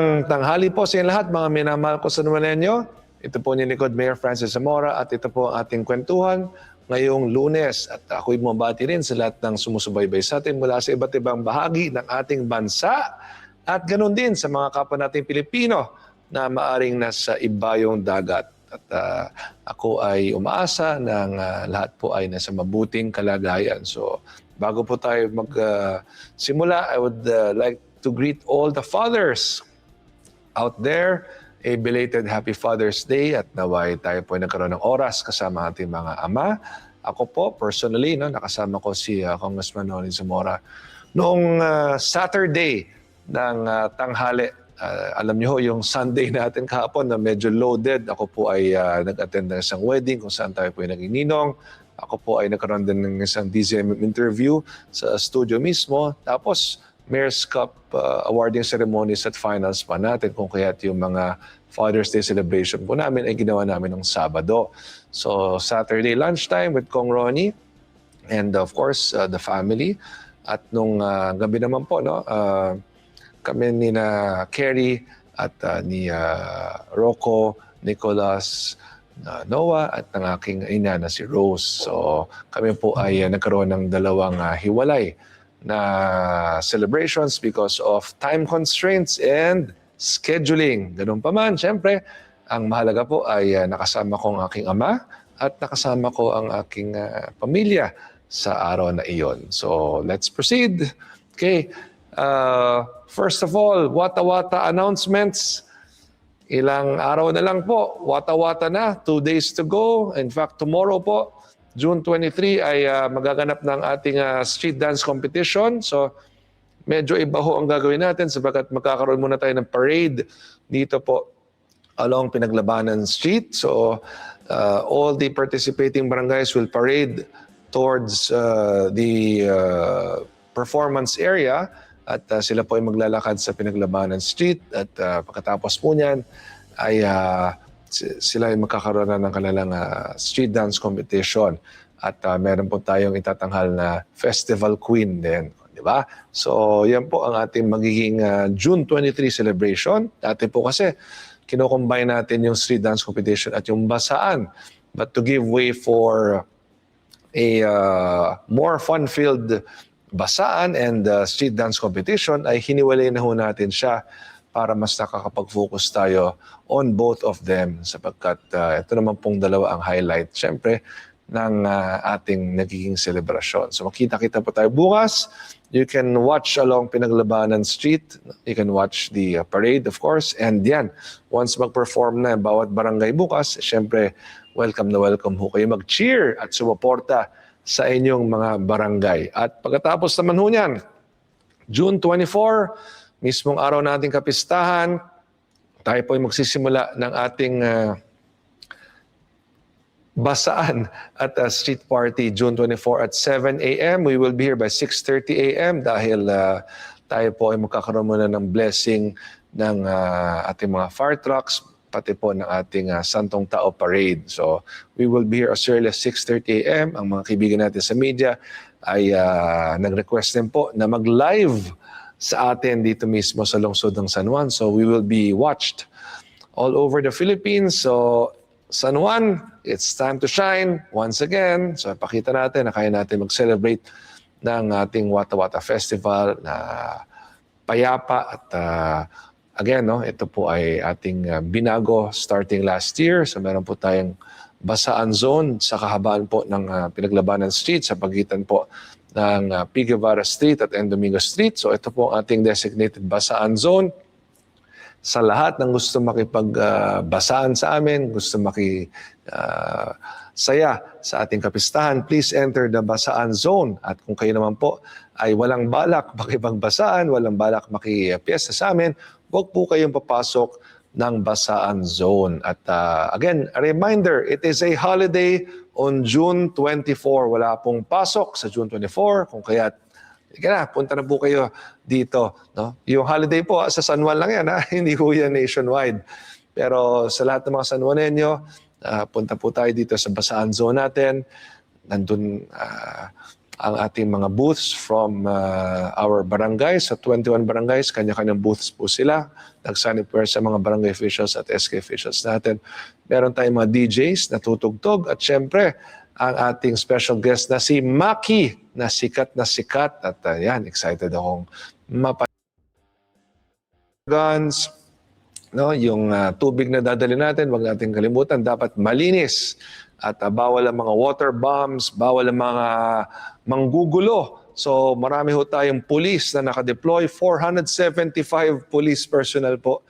Tanghali po sa inyo lahat, mga minamahal ko sa Numanenyo. Ito po ni Likod Mayor Francis Zamora at ito po ang ating kwentuhan ngayong Lunes. At ako'y bumabati rin sa lahat ng sumusubaybay sa atin mula sa iba't ibang bahagi ng ating bansa. At ganoon din sa mga kapwa nating Pilipino na maaring nasa ibayong dagat. At ako ay umaasa ng lahat po ay nasa mabuting kalagayan. So bago po tayo magsimula, I would like to greet all the fathers out there, a belated Happy Father's Day at naway tayo po ay nagkaroon ng oras kasama ating mga ama. Ako po, personally, nakasama ko si Congressman Noli Zamora noong Saturday ng tanghali. Alam niyo yung Sunday natin kahapon na medyo loaded. Ako po ay nag-attend ng isang wedding kung saan tayo po ay naging-ninong. Ako po ay nagkaroon din ng isang DZMM interview sa studio mismo. Tapos, Mayor's Cup awarding ceremonies at finals pa natin kung kaya't yung mga Father's Day celebration po namin ay ginawa namin ng Sabado. So Saturday lunchtime with Kong Ronnie and of course the family. At nung gabi naman po, kami ni na Kerry at ni Rocco, Nicholas, Noah at ng aking ina na si Rose. So kami po ay nagkaroon ng dalawang hiwalay na celebrations because of time constraints and scheduling. Ganun pa man, syempre, ang mahalaga po ay nakasama ko ang aking ama at nakasama ko ang aking pamilya sa araw na iyon. So, let's proceed. Okay. First of all, Wata-Wata announcements. Ilang araw na lang po, Wata-Wata na, 2 days to go. In fact, tomorrow po, June 23 ay magaganap ng ating street dance competition. So medyo iba ho ang gagawin natin sabagat magkakaroon muna tayo ng parade dito po along Pinaglabanan Street. So all the participating barangays will parade towards the performance area at sila po ay maglalakad sa Pinaglabanan Street at pagkatapos po niyan ay sila ay magkakaroon na ng kanilang street dance competition at meron po tayong itatanghal na festival queen din, di ba? So yan po ang ating magiging June 23 celebration. Dati po kasi kino-combine natin yung street dance competition at yung basaan, but to give way for a more fun-filled basaan and street dance competition ay hiniwalay na ho natin siya para mas nakakapag-focus tayo on both of them sapagkat ito naman pong dalawa ang highlight, syempre, ng ating nagiging selebrasyon. So makita-kita po tayo bukas. You can watch along Pinaglabanan Street. You can watch the parade, of course. And yan, once mag-perform na bawat barangay bukas, syempre, welcome na welcome ho kayo mag-cheer at sumuporta sa inyong mga barangay. At pagkatapos naman ho niyan, June 24, mismong araw nating kapistahan, tayo po ay magsisimula ng ating basaan at street party June 24 at 7 a.m. We will be here by 6:30 a.m. dahil tayo po ay magkakaroon muna ng blessing ng ating mga fire trucks, pati po ng ating Santong Tao Parade. So we will be here as early as 6:30 a.m. Ang mga kaibigan natin sa media ay nag-request din po na mag-live sa atin dito mismo sa lungsod ng San Juan. So we will be watched all over the Philippines. So San Juan, it's time to shine once again. So pakita natin na kaya natin mag-celebrate ng ating Wata-Wata Festival na payapa. At again, ito po ay ating binago starting last year. So meron po tayong basaan zone sa kahabaan po ng Pinaglabanan Street sa pagitan po ng P. Guevara Street at N. Domingo Street. So ito po ang ating designated basaan zone. Sa lahat ng gusto makipagbasaan sa amin, gusto saya sa ating kapistahan, please enter the basaan zone. At kung kayo naman po ay walang balak makipagbasaan, walang balak makipiesta sa amin, huwag po kayong papasok ng basaan zone. At again, a reminder, it is a holiday on June 24. Wala pong pasok sa June 24. Kung kaya, punta na po kayo dito. No? Yung holiday po, sa San Juan lang yan. Hindi po yan nationwide. Pero sa lahat ng mga San Juanenyo, punta po tayo dito sa basaan zone natin. Nandun ang ating mga booths from our barangays. Sa 21 barangays, kanya-kanyang booths po sila. Nag-sanitize sa mga barangay officials at SK officials natin. Meron tayong mga DJs na tutugtog at syempre, ang ating special guest na si Maki, na sikat at yan, excited akong guns, no, yung tubig na dadali natin, wag nating kalimutan, dapat malinis at bawal ang mga water bombs, bawal ang mga manggugulo. So marami ho tayong police na nakadeploy, 475 police personnel po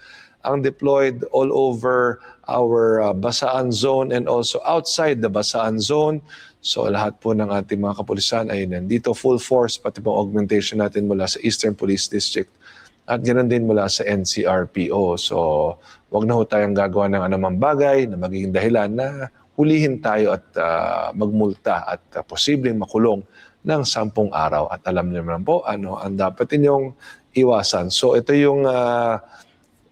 ang deployed all over our Basaan zone and also outside the Basaan zone. So lahat po ng ating mga kapulisan ay nandito, full force, pati pong augmentation natin mula sa Eastern Police District at ganoon din mula sa NCRPO. So wag na ho tayong gagawa ng anumang bagay na magiging dahilan na hulihin tayo at magmulta at posibleng makulong ng 10 araw. At alam niyo naman po ano ang dapat ninyong iwasan. So ito yung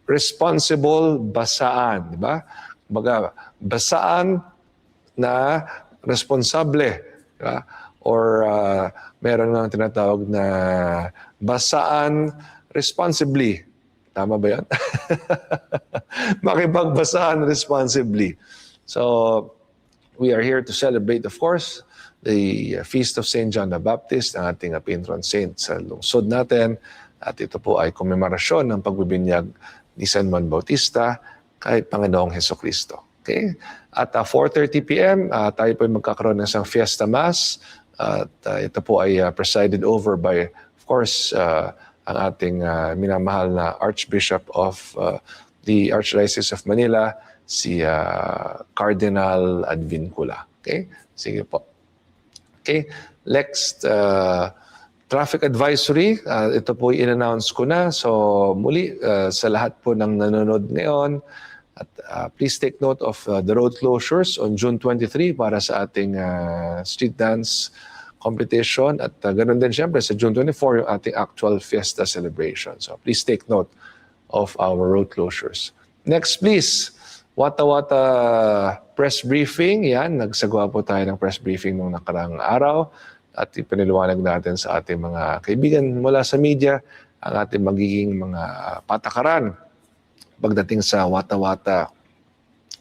responsible basaan, di ba? Kumbaga, basaan na responsable, di ba? Or meron nga tinatawag na basaan responsibly. Tama ba yan? Makipagbasaan responsibly. So, we are here to celebrate, of course, the Feast of St. John the Baptist, ang ating patron saint sa lungsod natin. At ito po ay komemarasyon ng pagbibinyag ni San Juan Bautista kay Panginoong Hesukristo. Okay? At 4:30 p.m., tayo po ay magkakaroon ng isang Fiesta Mass. At ito po ay presided over by, of course, ang ating minamahal na Archbishop of the Archdiocese of Manila, si Cardinal Advincula. Okay? Sige po. Okay? Next, traffic advisory, ito po in-announce ko na. So muli, sa lahat po ng nanonood ngayon, at please take note of the road closures on June 23 para sa ating street dance competition. At ganoon din siyempre sa June 24 yung ating actual fiesta celebration. So please take note of our road closures. Next please, Wata Wata press briefing. Yan, nagsagawa po tayo ng press briefing nung nakaraang araw. At ipiniliwanag natin sa ating mga kaibigan mula sa media ang ating magiging mga patakaran pagdating sa Wata Wata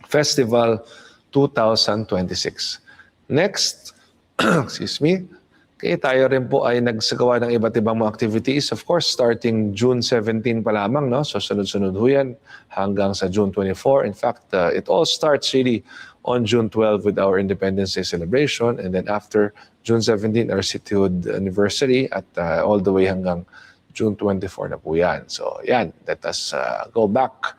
Festival 2026. Next, excuse me, kaya tayo rin po ay nagsagawa ng iba't ibang mga activities. Of course, starting June 17 pa lamang, no? So sunod-sunod ho yan hanggang sa June 24. In fact, it all starts really on June 12 with our Independence Day celebration, and then after June 17, our cityhood anniversary, at all the way hanggang June 24 na po yan. So yan, let us go back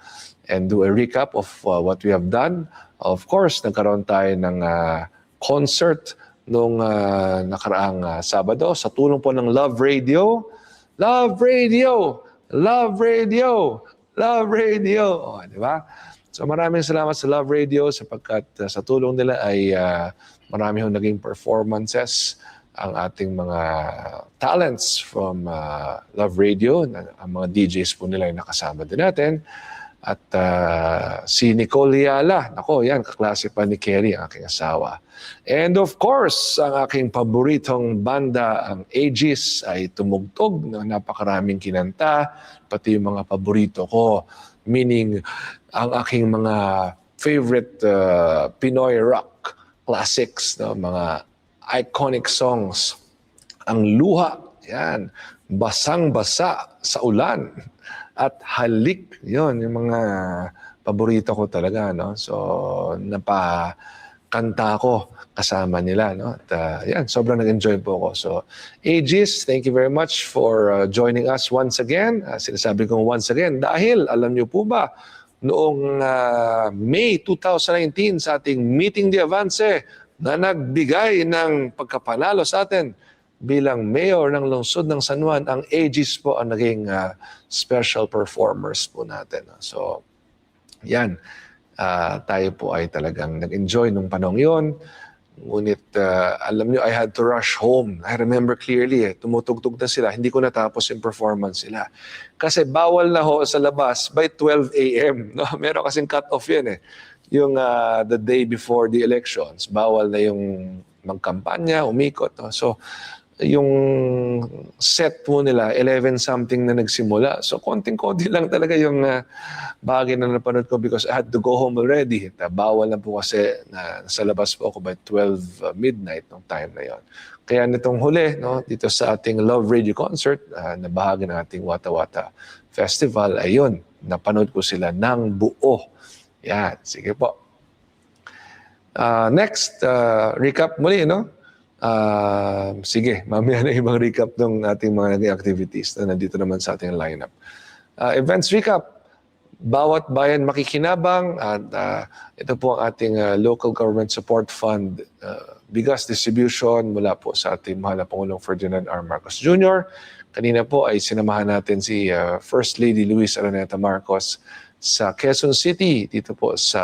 and do a recap of what we have done. Of course, nagkaroon tayo ng concert nung nakaraang Sabado sa tulong po ng Love Radio. Love Radio! Love Radio! Love Radio! O, di ba? So maraming salamat sa Love Radio sapagkat sa tulong nila ay marami hong naging performances ang ating mga talents from Love Radio. Ang mga DJs po nila ay nakasama din natin. At si Nicole Hiala, nako yan, kaklase pa ni Kerry, ang aking asawa. And of course, ang aking paboritong banda, ang Aegis, ay tumugtog ng napakaraming kinanta, pati yung mga paborito ko. Meaning, ang aking mga favorite Pinoy rock classics, no? Mga iconic songs. Ang Luha, yan, Basang-basa sa ulan, at Halik, yon yung mga paborito ko talaga, no? So, napakanta ko kasama nila, no? At yan, sobrang nag-enjoy po ako. So, Aegis, thank you very much for joining us once again. Sinasabi kong once again dahil, alam niyo po ba, noong May 2019 sa ating Meeting de Avance na nagbigay ng pagkapanalo sa atin bilang mayor ng lungsod ng San Juan, ang Aegis po ang naging special performers po natin. So, yan. Tayo po ay talagang nag-enjoy nung panahon yon. Ngunit, alam nyo, I had to rush home. I remember clearly, tumutugtog na sila. Hindi ko natapos yung performance sila. Kasi bawal na ho sa labas by 12 a.m. No? Meron kasing cut-off yan eh. Yung the day before the elections, bawal na yung magkampanya, umikot. No? So, yung set po nila, 11 something na nagsimula. So konting-konti lang talaga yung bagay na napanood ko because I had to go home already. Bawal na po kasi na sa labas po ako by 12 midnight nung time na yon. Kaya nitong huli, no, dito sa ating Love Radio Concert, na bahagi ng ating Wata Wata Festival, ayun, napanood ko sila ng buo. Yan, sige po. Next, recap muli, no? Sige, mamaya na ibang recap ng ating mga naging activities na nandito naman sa ating lineup. Events recap. Bawat bayan makikinabang at ito po ang ating Local Government Support Fund bigas distribution mula po sa ating mahal na Pangulong Ferdinand R. Marcos Jr. Kanina po ay sinamahan natin si First Lady Luis Araneta Marcos sa Quezon City, dito po sa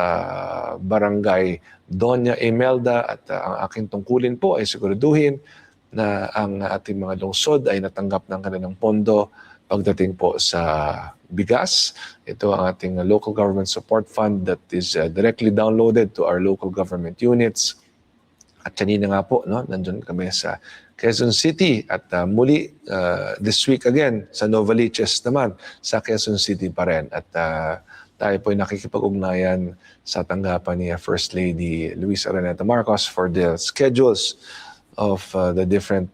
Barangay Doña Imelda at ang aking tungkulin po ay siguraduhin na ang ating mga lungsod ay natanggap ng kanilang pondo pagdating po sa bigas. Ito ang ating Local Government Support Fund that is directly downloaded to our local government units. At kanina nga po, no, nandun kami sa Quezon City at muli this week again sa Novaliches naman sa Quezon City pa rin. At tayo po ay nakikipag-ugnayan sa tanggapan ni First Lady Luis Araneta Marcos for the schedules of the different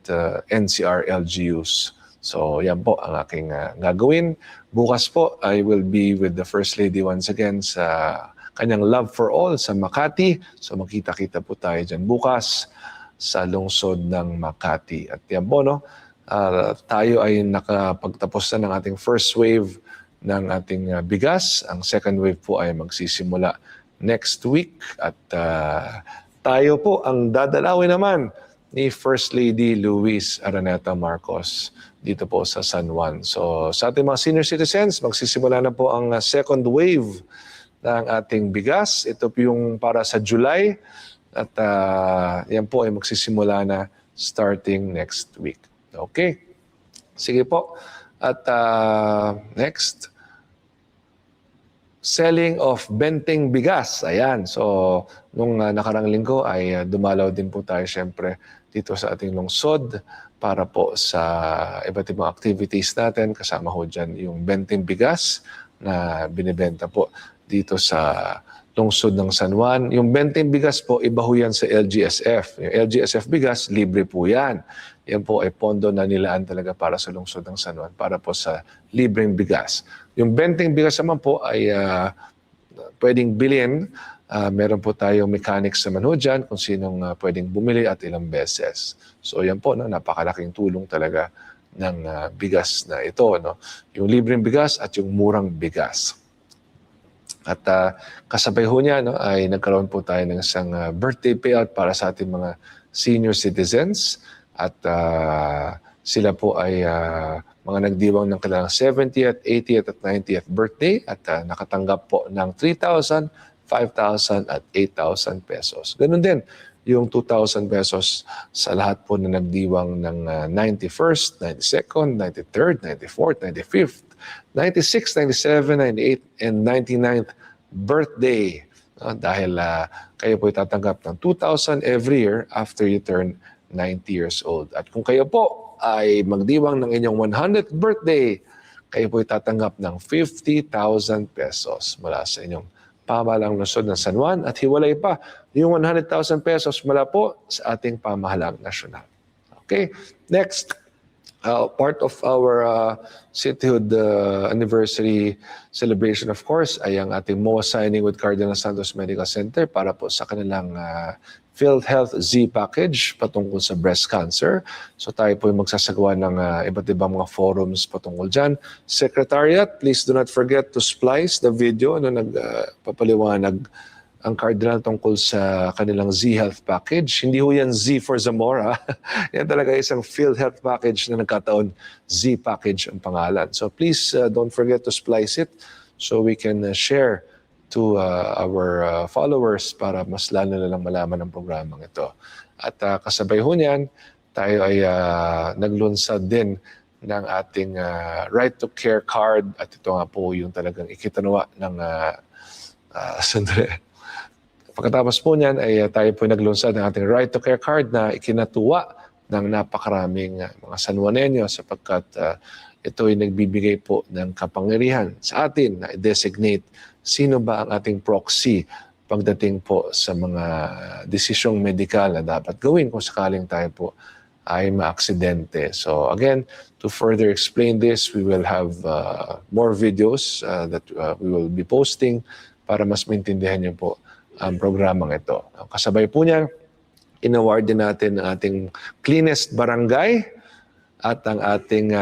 NCR LGUs. So yan po ang aking gagawin. Bukas po, I will be with the First Lady once again sa kanyang Love for All sa Makati. So makita-kita po tayo dyan bukas sa lungsod ng Makati. At yan po, no, tayo ay nakapagtapos na ng ating first wave ng ating bigas. Ang second wave po ay magsisimula next week. At tayo po ang dadalawin naman ni First Lady Luis Araneta Marcos dito po sa San Juan. So sa ating mga senior citizens, magsisimula na po ang second wave ng ating bigas. Ito po yung para sa July at yan po ay magsisimula na starting next week. Okay? Sige po. At next, selling of benteng bigas. Ayan. So, nung nakarang linggo ay dumalaw din po tayo syempre dito sa ating lungsod para po sa iba't ibang activities natin. Kasama ho dyan yung benteng bigas na binibenta po dito sa lungsod ng San Juan. Yung benteng bigas po, iba ho yan sa LGSF. Yung LGSF bigas, libre po yan. Yan po ay pondo na nilaan talaga para sa lungsod ng San Juan, para po sa libreng bigas. Yung benteng bigas naman po ay pwedeng bilhin. Meron po tayong mechanics naman ho dyan kung sinong pwedeng bumili at ilang beses. So yan po, no, napakalaking tulong talaga ng bigas na ito. No? Yung libreng bigas at yung murang bigas. At kasabay ho niya, no, ay nagkaroon po tayo ng isang birthday payout para sa ating mga senior citizens. At sila po ay mga nagdiwang ng kanilang 70th, 80th at 90th birthday at nakatanggap po ng 3,000, 5,000 at 8,000 pesos. Ganun din yung 2,000 pesos sa lahat po na nagdiwang ng 91st, 92nd, 93rd, 94th, 95th, 96, 97, 98, and 99th birthday. Dahil kayo po tatanggap ng 2,000 every year after you turn 90 years old. At kung kayo po ay magdiwang ng inyong 100th birthday, kayo po tatanggap ng 50,000 pesos mula sa inyong pamahalang lungsod ng San Juan at hiwalay pa yung 100,000 pesos mula po sa ating pamahalang nasyonal. Okay, next. Part of our cityhood anniversary celebration, of course, ay ang ating MOA signing with Cardinal Santos Medical Center para po sa kanilang PhilHealth Z package patungkol sa breast cancer. So tayo po yung magsasagawa ng iba't ibang mga forums patungkol dyan. Secretariat, please do not forget to splice the video na nagpapaliwanag ang Cardinal tungkol sa kanilang Z-Health package. Hindi ho yan Z for Zamora. Yan talaga isang PhilHealth package na nagkataon Z package ang pangalan. So please don't forget to splice it so we can share to our followers para mas lalo na lang malaman ang programang ito. At kasabay ho niyan, tayo ay naglunsad din ng ating Right to Care card at ito nga po yung talagang ikitanawa ng sandali. Pagkatapos po niyan ay tayo po naglunsad ng ating Right to Care card na ikinatuwa ng napakaraming mga San Juanenyo sapagkat ito ay nagbibigay po ng kapangyarihan sa atin na i-designate sino ba ang ating proxy pagdating po sa mga desisyong medikal na dapat gawin kung sakaling tayo po ay maaksidente. So again, to further explain this, we will have more videos that we will be posting para mas maintindihan niyo po ang programang ito. Kasabay po niya, in-award din natin ang ating cleanest barangay at ang ating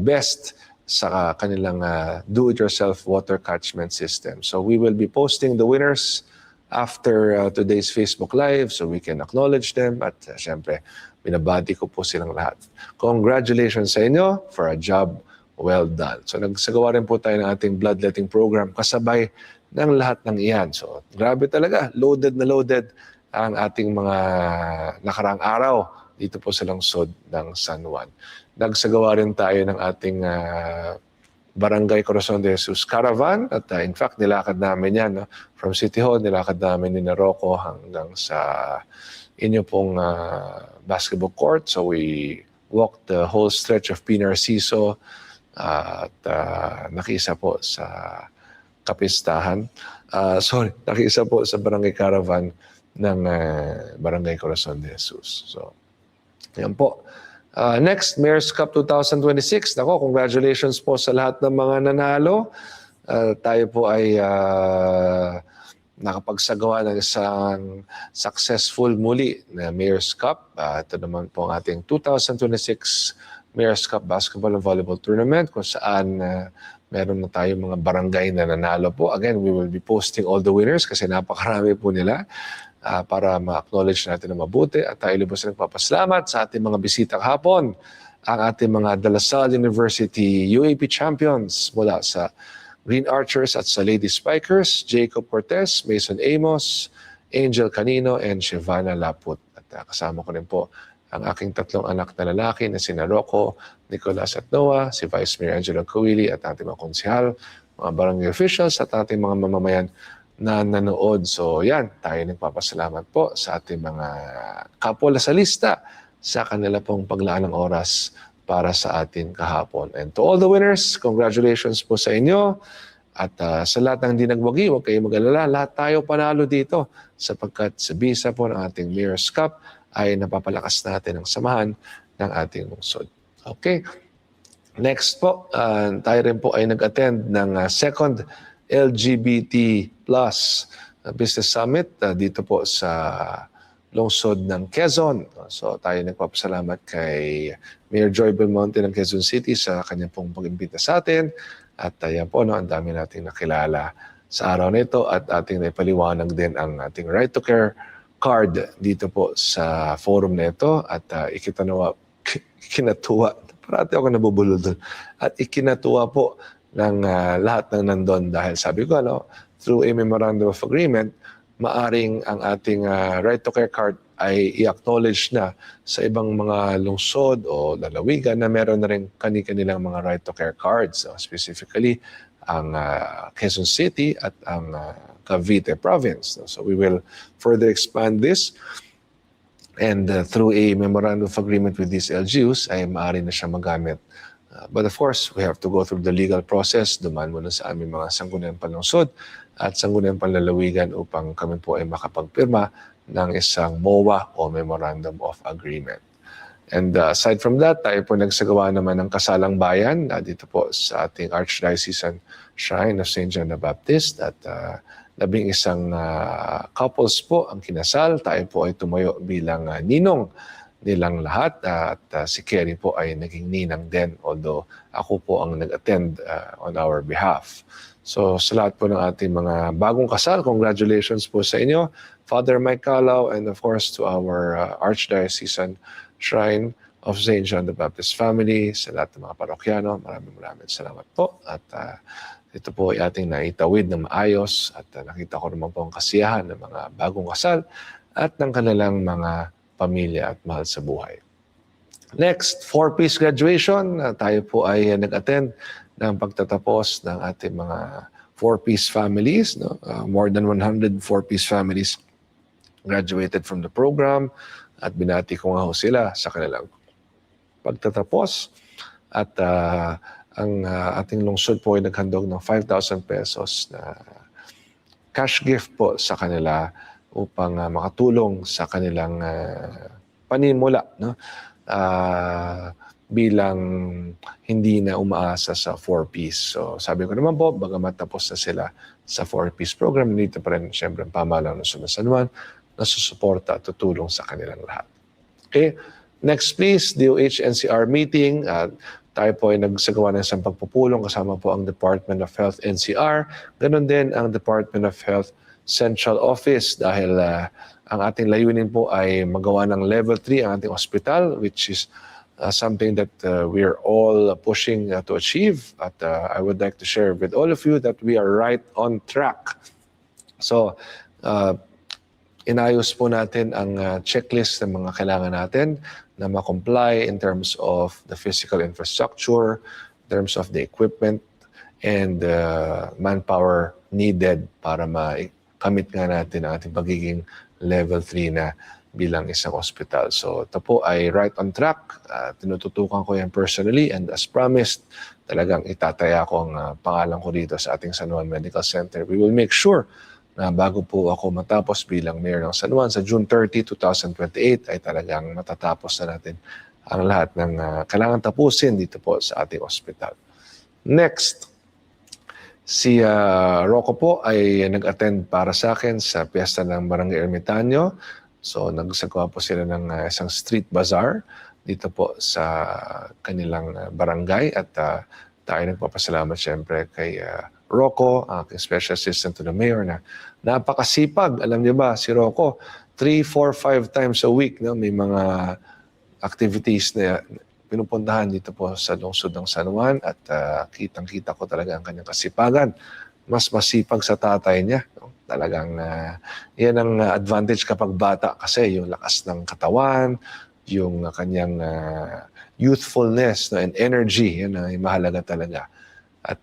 best sa kanilang do-it-yourself water catchment system. So we will be posting the winners after today's Facebook Live so we can acknowledge them at syempre, binabati ko po silang lahat. Congratulations sa inyo for a job well done. So nagsagawa rin po tayo ng ating bloodletting program kasabay ng lahat ng iyan. So grabe talaga, loaded na loaded ang ating mga nakaraang araw dito po sa lungsod ng San Juan. Nagsagawa rin tayo ng ating Barangay Corazon de Jesus Caravan at in fact nilakad namin yan from City Hall, nilakad namin ni Rocco hanggang sa inyo pong basketball court. So we walked the whole stretch of P. Narciso at nakiisa po sa kapistahan. Nakiisa po sa Barangay Caravan ng Barangay Corazon de Jesus. So, yan po. Next, Mayor's Cup 2026. Nako, congratulations po sa lahat ng mga nanalo. Tayo po ay nakapagsagawa ng isang successful muli na Mayor's Cup. Ito naman po ang ating 2026 Mayor's Cup Basketball and Volleyball Tournament kung saan meron na tayong mga barangay na nanalo po. Again, we will be posting all the winners kasi napakarami po nila para ma-acknowledge natin na mabuti. At tayo lubos na nagpapasalamat sa ating mga bisita kahapon, ang ating mga De La Salle University UAP champions mula sa Green Archers at sa Lady Spikers, Jacob Cortez, Mason Amos, Angel Canino, and Shivana Laput. At kasama ko rin po ang aking tatlong anak na lalaki na sina Rocco, Nicolas at Noah, si Vice Mayor Angelo Coili at ating mga konsihal, mga barangay officials at ating mga mamamayan na nanood. So yan, tayo nagpapasalamat po sa ating mga kapwa lasalista sa kanila pong paglaan ng oras para sa atin kahapon. And to all the winners, congratulations po sa inyo. At sa lahat ng hindi nagwagi, huwag kayong mag-alala. Lahat tayo panalo dito sapagkat sa bisa po ng ating Mayor's Cup ay napapalakas natin ang samahan ng ating lungsod. Okay. Next po, tayo rin po ay nag-attend ng second LGBT plus Business Summit dito po sa lungsod ng Quezon. So tayo nagpapasalamat kay Mayor Joy Belmonte ng Quezon City sa kanyang pong pag-imbita sa atin. At yan po, ang dami nating nakilala sa araw na ito at ating naipaliwanag din ang ating Right to Care card dito po sa forum na ito. At ikinatuwa, parati ako nabubulol doon, at ikinatuwa po ng lahat ng nandun dahil sabi ko, through a memorandum of agreement, maaring ang ating Right to Care card ay i-acknowledge na sa ibang mga lungsod o lalawigan na meron na rin kani-kanilang mga Right to Care cards. Specifically, ang Quezon City at ang Cavite Province. So we will further expand this and through a memorandum of agreement with these LGUs ay maaari na siya magamit. But of course, we have to go through the legal process, dumaan muna sa aming mga sangguniang panlungsod at sangguniang panlalawigan upang kami po ay makapagpirma ng isang MOA o Memorandum of Agreement. And aside from that, tayo po nagsagawa naman ng kasalang bayan dito po sa ating Archdiocesan Shrine of St. John the Baptist at 11 couples po ang kinasal. Tayo po ay tumayo bilang ninong nilang lahat at si Kerry po ay naging ninang din although ako po ang nag-attend on our behalf. So sa lahat po ng ating mga bagong kasal, congratulations po sa inyo, Father Mike Calao, and of course to our Archdiocesan Shrine of St. John the Baptist family, sa lahat ng mga parokyano, maraming salamat po at ito po ay ating naitawid na maayos at nakita ko naman po ang kasiyahan ng mga bagong kasal at ng kanilang mga pamilya at mahal sa buhay. Next, 4-piece graduation. Tayo po ay nag-attend ng pagtatapos ng ating mga 4-piece families. More than 100 4-piece families graduated from the program. at binati ko nga ho sila sa kanilang pagtatapos. At ang ating lungsod po ay naghandog ng 5,000 pesos na cash gift po sa kanila upang makatulong sa kanilang panimula, no? Bilang hindi na umaasa sa 4Ps. So sabi ko naman po, bagamat tapos na sila sa 4Ps program, dito pa rin siyempre ang pamahalaan ng San Juan na susuporta at tutulong sa kanilang lahat. Okay, next please, DOH-NCR meeting. Tayo po ay nagsagawa ng isang pagpupulong kasama po ang Department of Health NCR, ganun din ang Department of Health Central Office dahil ang ating layunin po ay magawa ng level 3 ang ating hospital, which is something that we are all pushing to achieve. At I would like to share with all of you that we are right on track. So, inayos po natin ang checklist ng mga kailangan natin na ma-comply in terms of the physical infrastructure, in terms of the equipment, and manpower needed para makamit nga natin ang ating pagiging level 3 na bilang isang hospital. So ito po ay right on track. Tinututukan ko yan personally and as promised, talagang itataya ko ang pangalan ko dito sa ating San Juan Medical Center. We will make sure na bago po ako matapos bilang mayor ng San Juan sa June 30, 2028 ay talagang matatapos na natin ang lahat ng kailangan tapusin dito po sa ating hospital. Next, si Rocco po ay nag-attend para sa akin sa piyesta ng Barangay Ermitaño. So nagsagawa po sila ng isang street bazaar dito po sa kanilang barangay at tayo nagpapasalamat siyempre kay Rocco, ang aking special assistant to the mayor na napakasipag. Alam niyo ba, si Rocco, 3, 4, 5 times a week no, may mga activities na pinupuntahan dito po sa lungsod ng San Juan at kitang-kita ko talaga ang kanyang kasipagan. Mas masipag sa tatay niya. No? Talagang yan ang advantage kapag bata kasi yung lakas ng katawan, yung kanyang youthfulness no, and energy, yan ay mahalaga talaga. At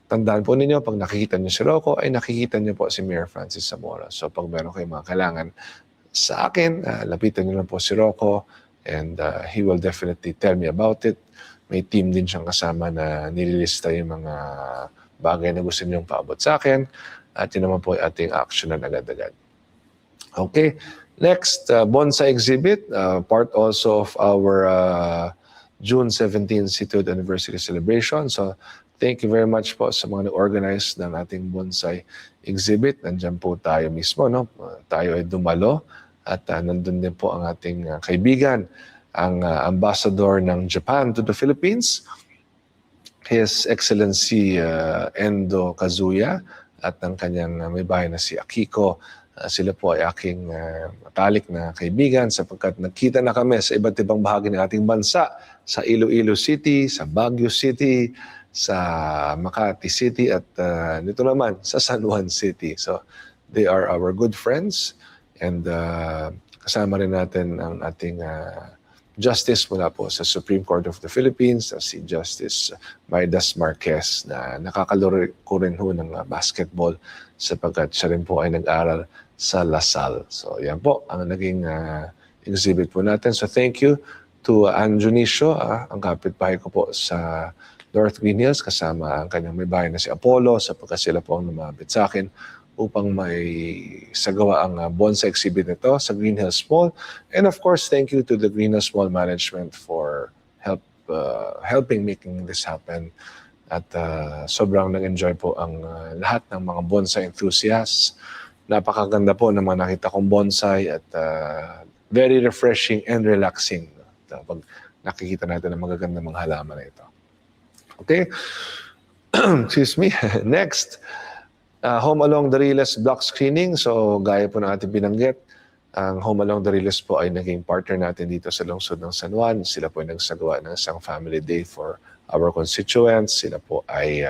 tandaan po ninyo, pag nakikita niyo si Rocco, ay nakikita niyo po si Mayor Francis Zamora. So pag meron kayong mga kailangan sa akin, lapitan niyo lang po si Rocco and he will definitely tell me about it. May team din siyang kasama na nililista yung mga bagay na gusto niyong paabot sa akin at yun naman po ay ating actionan agad-agad. Okay, next, bonsai exhibit, part also of our June 17 City Anniversary Celebration. So thank you very much po sa mga nag-organize ng ating bonsai exhibit. Nandiyan po tayo mismo, no? Tayo ay dumalo at nandun din po ang ating kaibigan, ang ambassador ng Japan to the Philippines, His Excellency Endo Kazuya at ang kanyang may bahay na si Akiko. Sila po ay aking matalik na kaibigan sapagkat nagkita na kami sa iba't ibang bahagi ng ating bansa, sa Iloilo City, sa Baguio City, sa Makati City at nito naman sa San Juan City. So they are our good friends and kasama rin natin ang ating Justice mula po sa Supreme Court of the Philippines, si Justice Maidas Marquez na nakakalaro ko rin ho ng basketball sapagkat siya rin po ay nag-aral sa LaSalle. So yan po ang naging exhibit po natin. So thank you to Ann Junicio, ang kapitbahay ko po sa North Green Hills kasama ang kanyang may bahay na si Apollo sapagkat sila po ang lumapit sa akin upang may sagawa ang bonsai exhibit nito sa Green Hills Mall. And of course, thank you to the Green Hills Mall management for helping making this happen. At sobrang nag-enjoy po ang lahat ng mga bonsai enthusiasts. Napakaganda po ng mga nakita kong bonsai at very refreshing and relaxing pag nakikita natin ang magagandang mga halaman na ito. Okay? Excuse me. Next, Home Along the Riles block screening. So gaya po ng ating binanggit, ang Home Along the Riles po ay naging partner natin dito sa lungsod ng San Juan. Sila po ay nagsagawa ng isang family day for our constituents. Sila po ay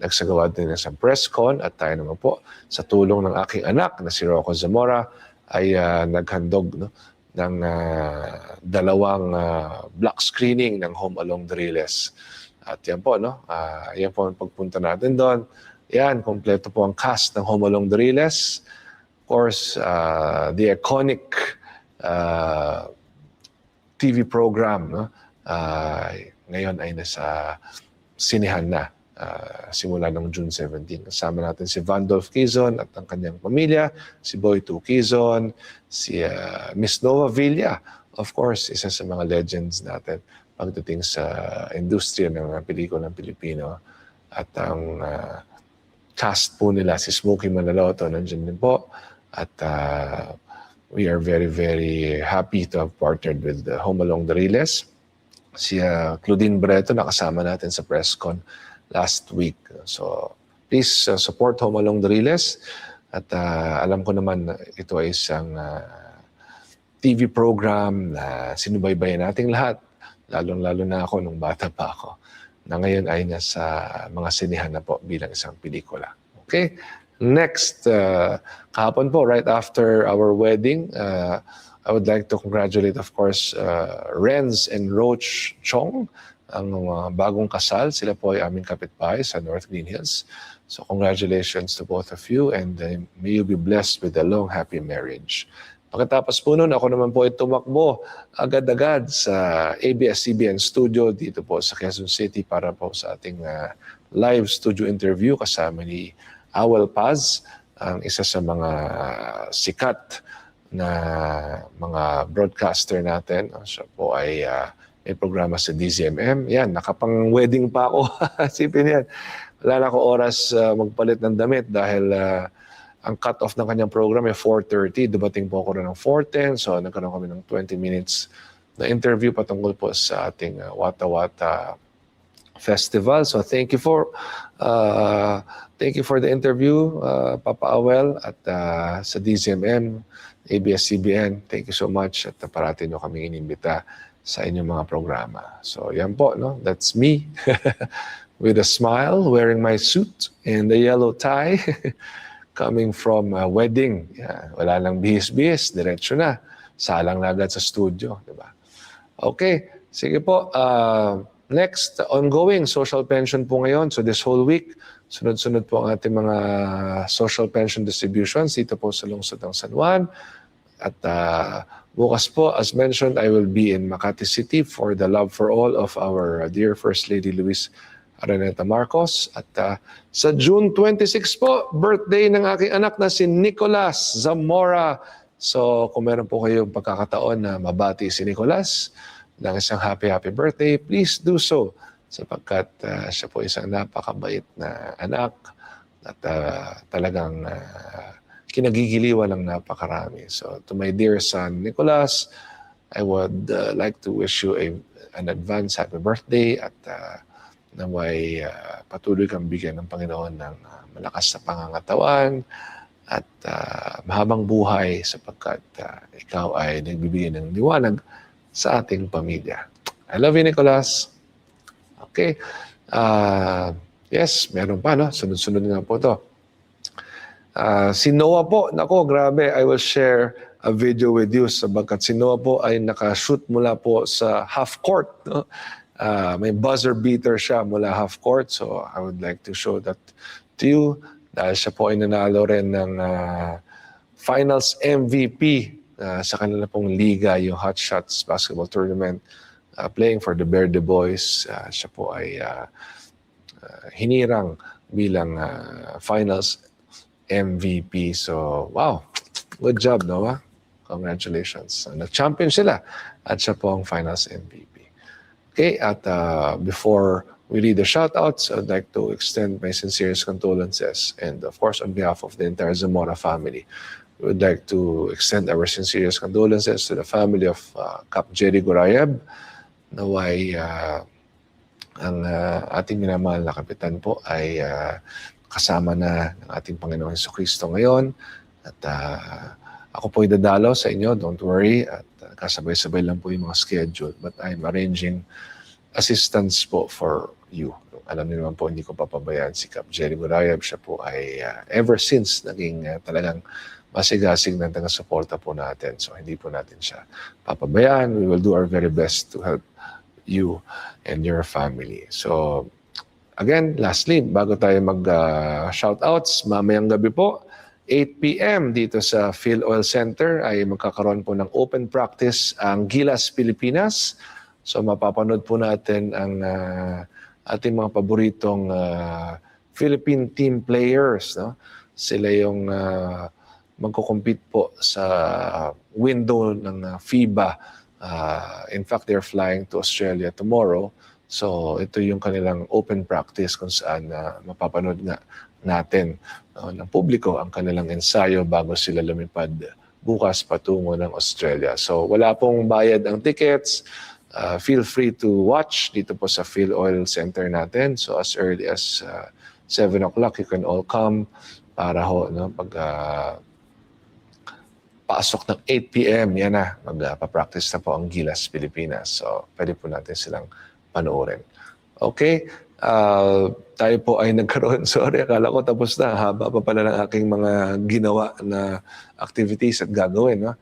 nagsagawa din ng isang press con at tayo naman po sa tulong ng aking anak na si Rocco Zamora ay naghandog ng dalawang block screening ng Home Along the Riles. At yan po, yan po ang pagpunta natin doon. Yan, kompleto po ang cast ng Home Along the Riles. Of course, the iconic TV program, no? Ngayon ay nasa sinihan na simula ng June 17. Kasama natin si Vandolph Quezon at ang kanyang pamilya, si Boy Tu Quezon, si Miss Nova Villa, of course, isa sa mga legends natin pagdating sa industriya ng pelikulang Pilipino. At ang cast po nila, si Smokey Manaloto, nandiyan din po. At we are very, very happy to have partnered with Home Along the Riles. Si Claudine Breto, nakasama natin sa presscon last week. So, please support Home Along the Riles. At alam ko naman ito ay isang TV program na sinubaybayan nating lahat. Lalong-lalo na ako nung bata pa ako, na ngayon ay nasa mga sinihan na po bilang isang pelikula. Okay? Next, kahapon po, right after our wedding, I would like to congratulate, of course, Renz and Roach Chong, ang bagong kasal. Sila po ay aming kapitbahay sa North Green Hills. So congratulations to both of you, and may you be blessed with a long, happy marriage. Pagkatapos po nun, ako naman po ay tumakbo agad-agad sa ABS-CBN studio dito po sa Quezon City para po sa ating live studio interview kasama ni Awel Paz, ang isa sa mga sikat na mga broadcaster natin. Siya po ay may programa sa DZMM. Yan, nakapang-wedding pa ako. Sipin yan. Wala na ako oras magpalit ng damit dahil ang cut-off ng kanyang program ay 4:30. Dumating po ako rin ng 4:10. So nagkaroon kami ng 20 minutes na interview patungkol po sa ating Wata Wata Festival. So thank you for the interview, Papa Awel, at sa DZMM, ABS-CBN. Thank you so much at parati nyo kami inimbita sa inyong mga programa. So yan po, no? That's me with a smile, wearing my suit and the yellow tie. Coming from a wedding. Yeah, wala lang bihis-bihis, diretso na. Salang na agad sa studio, di ba? Okay, sige po. Next, ongoing social pension po ngayon. So this whole week, sunod-sunod po ang ating mga social pension distributions dito po sa lungsod ng San Juan. At bukas po, as mentioned, I will be in Makati City for the Love for All of our dear First Lady Luis Araneta Marcos. At sa June 26 po, birthday ng aking anak na si Nicolas Zamora. So kung meron po kayong pagkakataon na mabati si Nicolas ng isang happy birthday, please do so. Sapagkat siya po isang napakabait na anak at talagang kinagigiliwan ng napakarami. So to my dear son Nicolas, I would like to wish you an advance happy birthday at naway patuloy kang bigyan ng Panginoon ng malakas na pangangatawan at mahabang buhay sapagkat ikaw ay nagbibigay ng liwanag sa ating pamilya. I love you, Nicolas. Okay. Yes, meron pa, no? Sunod-sunod nga po to. Si Noah po, nako, grabe, I will share a video with you sabagkat si Noah po ay nakashoot mula po sa half court, no? May buzzer beater siya mula half court, so I would like to show that to you dahil siya po ay nanalo rin ng finals MVP sa kanila pong liga, yung Hot Shots basketball tournament, playing for the Verde Boys. Siya po ay hinirang bilang finals MVP. So wow, good job, Noah. Congratulations. Nag-champion sila at siya po ang finals MVP. Okay, at before we read the shoutouts, I'd like to extend my sincerest condolences. And of course, on behalf of the entire Zamora family, we would like to extend our sincerest condolences to the family of Cap Jerry Gorayeb. Naway ang ating minamahal na kapitan po ay kasama na ng ating Panginoong Jesucristo ngayon. At ako po ay dadalaw sa inyo, don't worry. At kasabay-sabay lang po yung mga schedule. But I'm arranging assistance po for you. Alam niyo naman po, hindi ko papabayaan si Cap Jerry Gorayeb. Siya po ay ever since naging talagang masigasig ng taga-suporta po natin. So hindi po natin siya papabayaan. We will do our very best to help you and your family. So again, lastly, bago tayo mag-shoutouts, mamayang gabi po, 8 p.m. dito sa PhilOil Center ay magkakaroon po ng open practice ang Gilas Pilipinas. So mapapanood po natin ang ating mga paboritong Philippine team players. No? Sila yung magko-compete po sa window ng FIBA. In fact, they're flying to Australia tomorrow. So ito yung kanilang open practice kung saan mapapanood nga natin ng publiko ang kanilang ensayo bago sila lumipad bukas patungo ng Australia. So wala pong bayad ang tickets. Feel free to watch dito po sa PhilOil Center natin. So as early as 7 o'clock, you can all come para pag pasok ng 8 p.m., yan na, magpa-practice na po ang Gilas Pilipinas. So pwede po natin silang panoorin. Okay? Tayo po ay nagkaroon, sorry, akala ko tapos na, haba pa pala ng aking mga ginawa na activities at gagawin. No?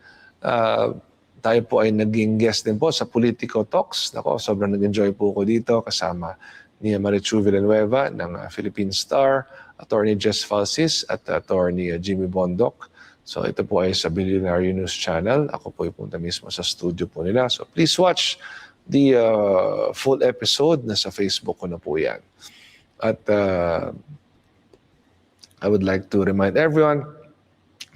Tayo po ay naging guest din po sa Politico Talks. Nako, sobrang nag-enjoy po ko dito kasama ni Marichu Villanueva ng Philippine Star, Attorney Jess Falsis at Attorney Jimmy Bondoc. So ito po ay sa Billionaire News Channel. Ako po ay punta mismo sa studio po nila. So please watch the full episode. Nasa Facebook ko na po yan. At I would like to remind everyone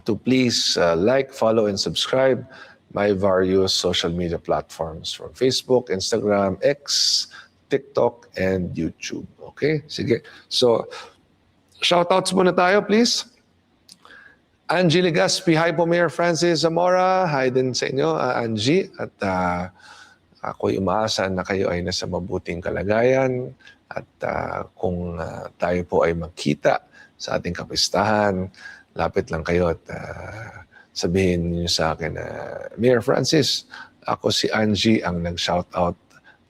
to please like, follow, and subscribe my various social media platforms from Facebook, Instagram, X, TikTok, and YouTube. Okay? Sige. So, shoutouts muna tayo, please. Angie Legaspi, hi po Mayor Francis Zamora. Hi din sa inyo, Angie. At ako'y umaasa na kayo ay nasa mabuting kalagayan. At kung tayo po ay magkita sa ating kapistahan, lapit lang kayo at sabihin niyo sa akin na, Mayor Francis, ako si Angie ang nag-shoutout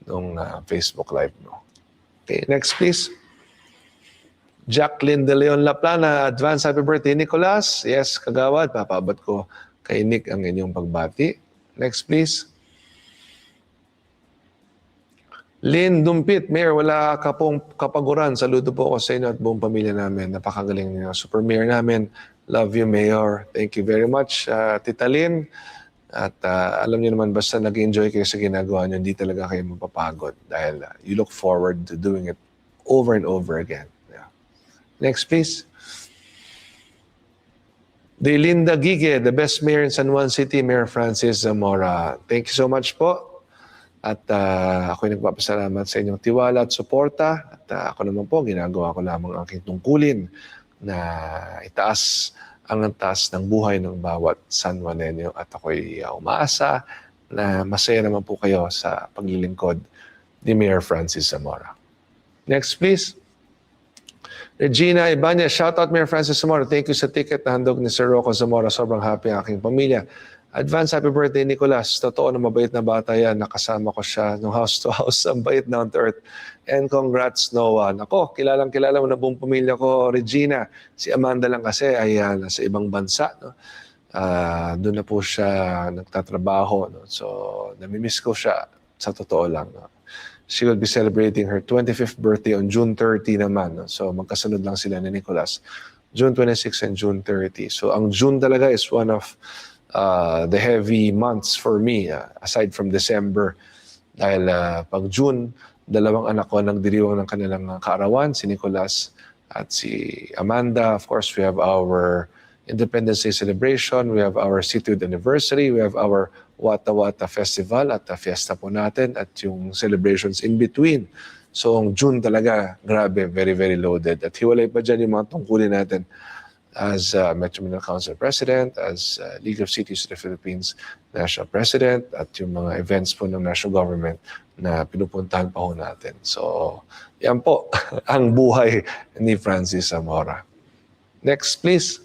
nung Facebook Live mo. Okay, next please. Jacqueline De Leon Laplana, advance happy birthday, Nicolas. Yes, kagawad, papaabot ko kay Nick ang inyong pagbati. Next please. Lynn Dumpit, Mayor, wala ka pong kapaguran. Saludo po ako sa inyo at buong pamilya namin. Napakagaling niyo. Super Mayor namin. Love you, Mayor. Thank you very much, Tita Lynn. At alam niyo naman, basta nag-enjoy kayo sa ginagawa niyo, hindi talaga kayo mapapagod dahil you look forward to doing it over and over again. Yeah. Next, please. Delinda Gige, the best mayor in San Juan City, Mayor Francis Zamora. Thank you so much po. At ako'y nagpapasalamat sa inyong tiwala at suporta. At ako naman po, ginagawa ko lamang ang aking tungkulin na itaas ang taas ng buhay ng bawat San Juanenyo. At ako'y umaasa na masaya naman po kayo sa paglilingkod ni Mayor Francis Zamora. Next, please. Regina Ibanez, shout out Mayor Francis Zamora. Thank you sa ticket na handog ni Sir Rocco Zamora. Sobrang happy ang aking pamilya. Advance happy birthday, Nicolas. Totoo na mabait na bata yan. Nakasama ko siya ng house to house. Ang bait down to earth. And congrats, Noah. Nako, kilalang-kilala mo na buong pamilya ko, Regina. Si Amanda lang kasi ay nasa ibang bansa. No? Doon na po siya nagtatrabaho. No? So, namimiss ko siya sa totoo lang. No? She will be celebrating her 25th birthday on June 30 naman. No? So, magkasunod lang sila ni Nicolas. June 26 and June 30. So, ang June talaga is one of the heavy months for me, aside from December. Dahil pag June, dalawang anak ko nagdiriwang ng kanilang kaarawan, si Nicolas at si Amanda. Of course, we have our Independence Day celebration, we have our cityhood anniversary, we have our Wata Wata Festival at fiesta po natin at yung celebrations in between. So, ang June talaga, grabe, very, very loaded. At hiwalay pa dyan yung mga tungkulin natin as Metro Manila Council President, as League of Cities of the Philippines National President, at yung mga events po ng national government na pinupuntahan pa ho natin. So, yan po ang buhay ni Francis Zamora. Next, please.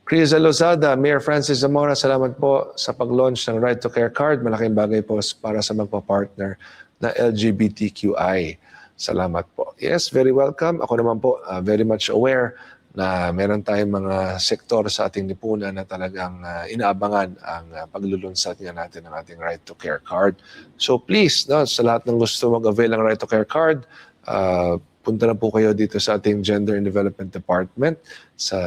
Criza Lozada, Mayor Francis Zamora, salamat po sa pag-launch ng Right to Care Card. Malaking bagay po para sa magpa-partner na LGBTQI. Salamat po. Yes, very welcome. Ako naman po, very much aware na meron tayong mga sektor sa ating lipunan na talagang inaabangan ang paglulunsad nga natin ng ating Right to Care Card. So please, no, sa lahat ng gusto mag-avail ng Right to Care Card, punta na po kayo dito sa ating Gender and Development Department sa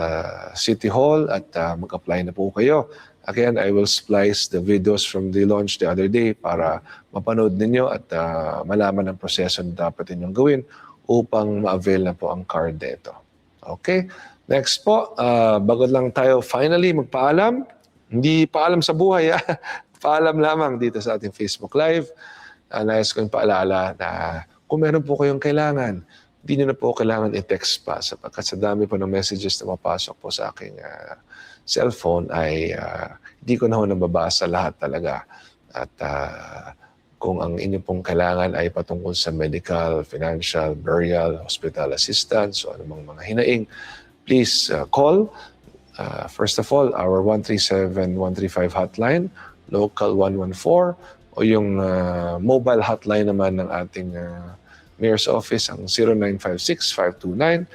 City Hall at mag-apply na po kayo. Again, I will splice the videos from the launch the other day para mapanood ninyo at malaman ang proseso na dapat ninyong gawin upang ma-avail na po ang card nito. Okay? Next po, bago lang tayo finally magpaalam, hindi paalam sa buhay, paalam lamang dito sa ating Facebook Live. Nais ko yung paalala na kung meron po kayong kailangan, hindi nyo na po kailangan i-text pa sapagkat sa dami po ng messages na mapasok po sa aking cellphone ay hindi ko na ho nababasa lahat talaga. At kung ang inyong pong kailangan ay patungkol sa medical, financial, burial, hospital assistance o anumang mga hinaing, please call. First of all, our 137-135 hotline, local 114, o yung mobile hotline naman ng ating Mayor's Office, ang 0956-529-7286.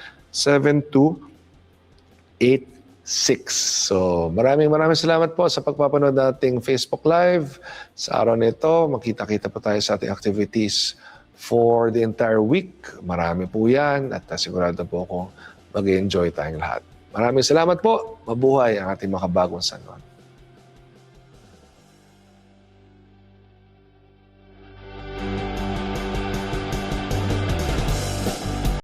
So maraming salamat po sa pagpapanood nating Facebook Live. Sa araw nito, makita-kita po tayo sa ating activities for the entire week. Marami po yan at sigurado po akong mag-enjoy tayong lahat. Maraming salamat po. Mabuhay ang ating makabagong San Juan.